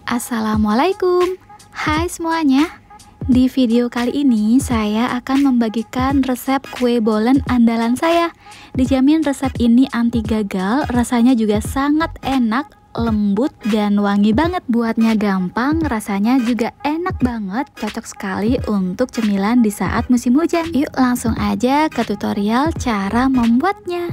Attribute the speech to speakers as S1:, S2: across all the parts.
S1: Assalamualaikum. Hai semuanya. Di video kali ini saya akan membagikan resep kue bolen andalan saya. Dijamin resep ini anti gagal, rasanya juga sangat enak, lembut dan wangi banget. Buatnya gampang, rasanya juga enak banget, cocok sekali untuk cemilan di saat musim hujan. Yuk langsung aja ke tutorial cara membuatnya.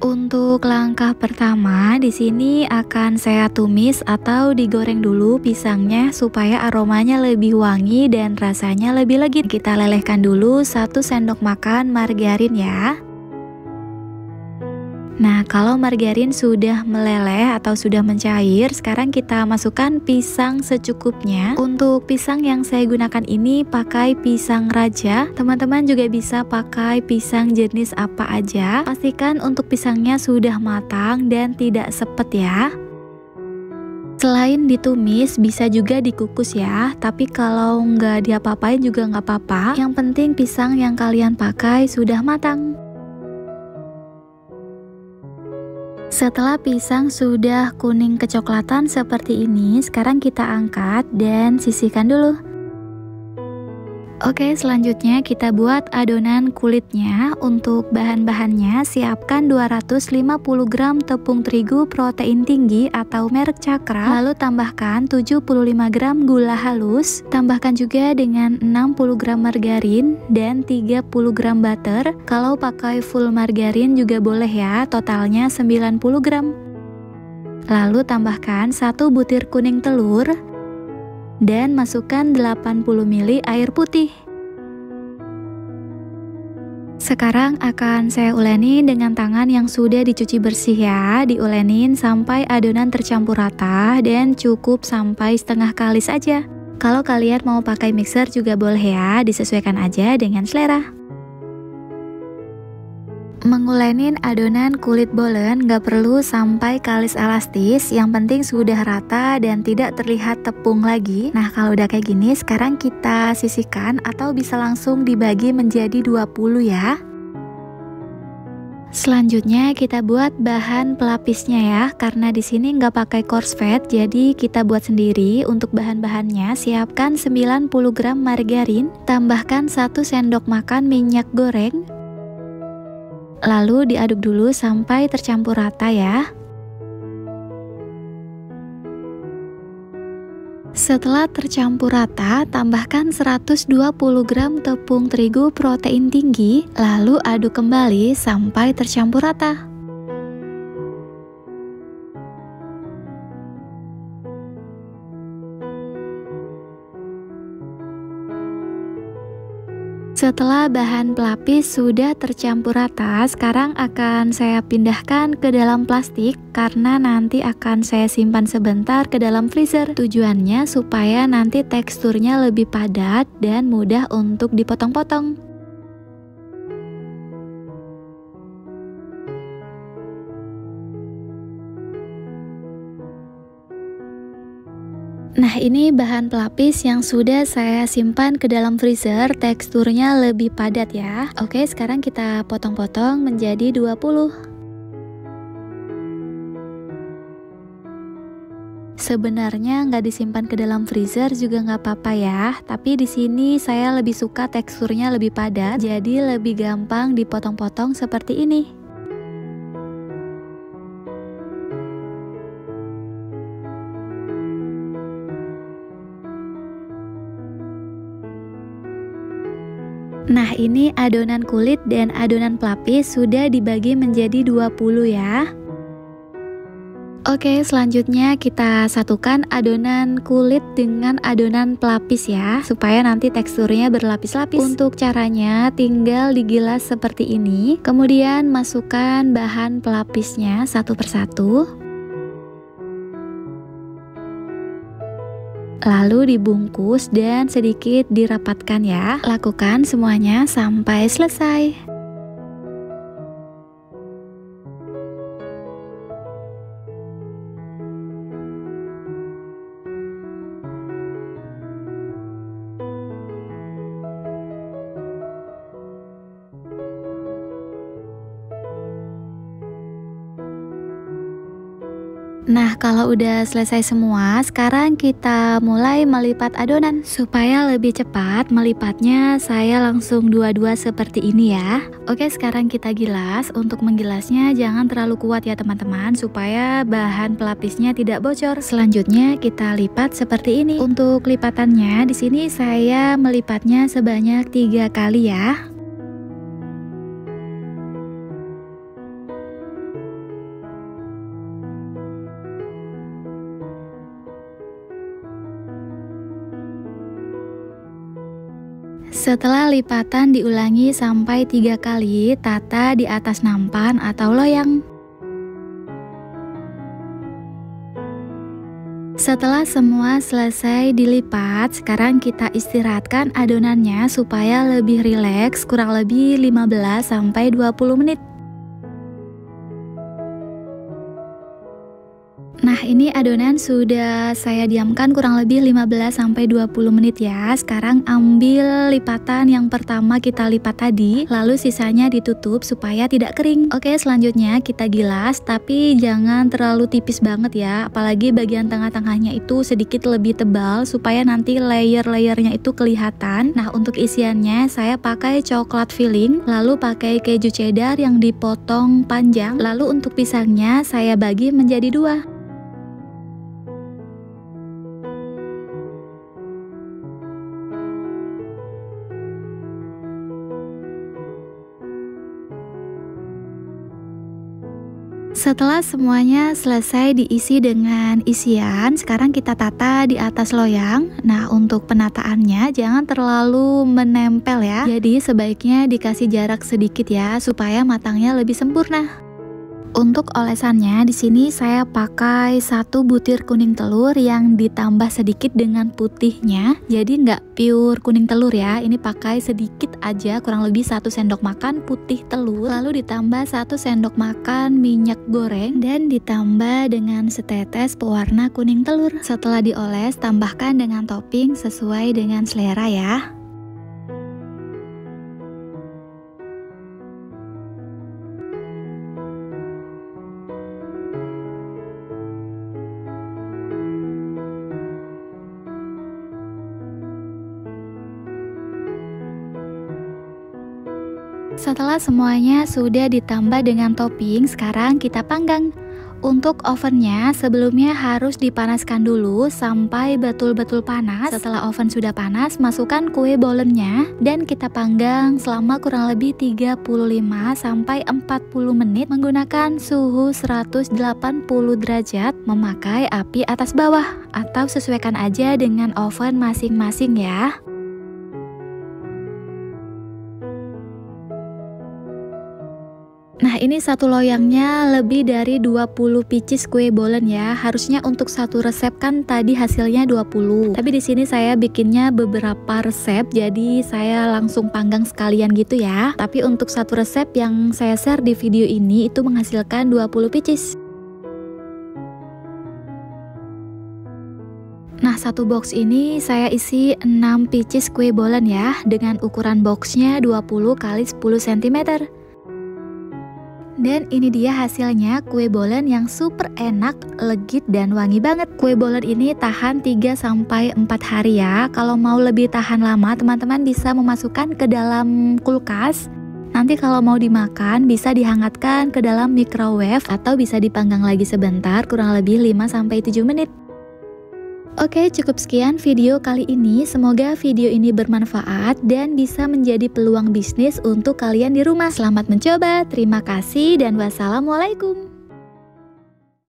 S1: Untuk langkah pertama, di sini akan saya tumis atau digoreng dulu pisangnya supaya aromanya lebih wangi dan rasanya lebih legit. Kita lelehkan dulu 1 sendok makan margarin ya. Nah, kalau margarin sudah meleleh atau sudah mencair, sekarang kita masukkan pisang secukupnya. Untuk pisang yang saya gunakan ini pakai pisang raja. Teman-teman juga bisa pakai pisang jenis apa aja. Pastikan untuk pisangnya sudah matang dan tidak sepet ya. Selain ditumis, bisa juga dikukus ya. Tapi kalau nggak diapa-apain juga nggak apa-apa. Yang penting pisang yang kalian pakai sudah matang. Setelah pisang sudah kuning kecoklatan seperti ini, sekarang kita angkat dan sisihkan dulu. Oke, selanjutnya kita buat adonan kulitnya. Untuk bahan-bahannya, siapkan 250 gram tepung terigu protein tinggi atau merek Cakra. Lalu tambahkan 75 gram gula halus. Tambahkan juga dengan 60 gram margarin dan 30 gram butter. Kalau pakai full margarin juga boleh ya, totalnya 90 gram. Lalu tambahkan 1 butir kuning telur dan masukkan 80 ml air putih. Sekarang akan saya uleni dengan tangan yang sudah dicuci bersih ya. Diulenin sampai adonan tercampur rata dan cukup sampai setengah kalis aja. Kalau kalian mau pakai mixer juga boleh ya, disesuaikan aja dengan selera. Mengulenin adonan kulit bolen gak perlu sampai kalis elastis, yang penting sudah rata dan tidak terlihat tepung lagi. Nah, kalau udah kayak gini, sekarang kita sisihkan atau bisa langsung dibagi menjadi 20 ya. Selanjutnya kita buat bahan pelapisnya ya. Karena di sini nggak pakai coarse fat, jadi kita buat sendiri. Untuk bahan-bahannya, siapkan 90 gram margarin, tambahkan 1 sendok makan minyak goreng. Lalu diaduk dulu sampai tercampur rata ya. Setelah tercampur rata, tambahkan 120 gram tepung terigu protein tinggi, lalu aduk kembali sampai tercampur rata. Setelah bahan pelapis sudah tercampur rata, sekarang akan saya pindahkan ke dalam plastik karena nanti akan saya simpan sebentar ke dalam freezer. Tujuannya supaya nanti teksturnya lebih padat dan mudah untuk dipotong-potong. Nah, ini bahan pelapis yang sudah saya simpan ke dalam freezer, teksturnya lebih padat ya. Oke, sekarang kita potong-potong menjadi 20. Sebenarnya nggak disimpan ke dalam freezer juga nggak apa-apa ya, tapi di sini saya lebih suka teksturnya lebih padat, jadi lebih gampang dipotong-potong seperti ini. Nah, ini adonan kulit dan adonan pelapis sudah dibagi menjadi 20 ya. Oke, selanjutnya kita satukan adonan kulit dengan adonan pelapis ya, supaya nanti teksturnya berlapis-lapis. Untuk caranya tinggal digilas seperti ini, kemudian masukkan bahan pelapisnya satu persatu. Lalu dibungkus dan sedikit dirapatkan ya. Lakukan semuanya sampai selesai. Nah, kalau udah selesai semua, sekarang kita mulai melipat adonan. Supaya lebih cepat melipatnya, saya langsung dua-dua seperti ini ya. Oke, sekarang kita gilas. Untuk menggilasnya jangan terlalu kuat ya teman-teman, supaya bahan pelapisnya tidak bocor. Selanjutnya kita lipat seperti ini. Untuk lipatannya di sini saya melipatnya sebanyak 3 kali ya. Setelah lipatan diulangi sampai 3 kali, tata di atas nampan atau loyang. Setelah semua selesai dilipat, sekarang kita istirahatkan adonannya supaya lebih rileks, kurang lebih 15 sampai 20 menit. Nah, ini adonan sudah saya diamkan kurang lebih 15 sampai 20 menit ya. Sekarang ambil lipatan yang pertama kita lipat tadi, lalu sisanya ditutup supaya tidak kering. Oke, selanjutnya kita gilas, tapi jangan terlalu tipis banget ya. Apalagi bagian tengah-tengahnya itu sedikit lebih tebal supaya nanti layer-layernya itu kelihatan. Nah, untuk isiannya saya pakai coklat filling, lalu pakai keju cheddar yang dipotong panjang. Lalu untuk pisangnya saya bagi menjadi 2. Setelah semuanya selesai diisi dengan isian, sekarang kita tata di atas loyang. Nah, untuk penataannya jangan terlalu menempel ya. Jadi sebaiknya dikasih jarak sedikit ya supaya matangnya lebih sempurna. Untuk olesannya di sini saya pakai 1 butir kuning telur yang ditambah sedikit dengan putihnya. Jadi nggak pure kuning telur ya. Ini pakai sedikit aja, kurang lebih 1 sendok makan putih telur. Lalu ditambah 1 sendok makan minyak goreng dan ditambah dengan setetes pewarna kuning telur. Setelah dioles, tambahkan dengan topping sesuai dengan selera ya. Setelah semuanya sudah ditambah dengan topping, sekarang kita panggang. Untuk ovennya sebelumnya harus dipanaskan dulu sampai betul-betul panas. Setelah oven sudah panas, masukkan kue bolennya dan kita panggang selama kurang lebih 35 sampai 40 menit menggunakan suhu 180 derajat memakai api atas bawah, atau sesuaikan aja dengan oven masing-masing ya. Nah, ini satu loyangnya lebih dari 20 pieces kue bolen ya. Harusnya untuk satu resep kan tadi hasilnya 20. Tapi di sini saya bikinnya beberapa resep, jadi saya langsung panggang sekalian gitu ya. Tapi untuk satu resep yang saya share di video ini itu menghasilkan 20 pieces. Nah, satu box ini saya isi 6 pieces kue bolen ya, dengan ukuran boxnya 20 x 10 cm. Dan ini dia hasilnya, kue bolen yang super enak, legit dan wangi banget. Kue bolen ini tahan 3-4 hari ya. Kalau mau lebih tahan lama, teman-teman bisa memasukkan ke dalam kulkas. Nanti kalau mau dimakan bisa dihangatkan ke dalam microwave atau bisa dipanggang lagi sebentar, kurang lebih 5-7 menit. Oke, cukup sekian video kali ini. Semoga video ini bermanfaat dan bisa menjadi peluang bisnis untuk kalian di rumah. Selamat mencoba, terima kasih dan wassalamualaikum.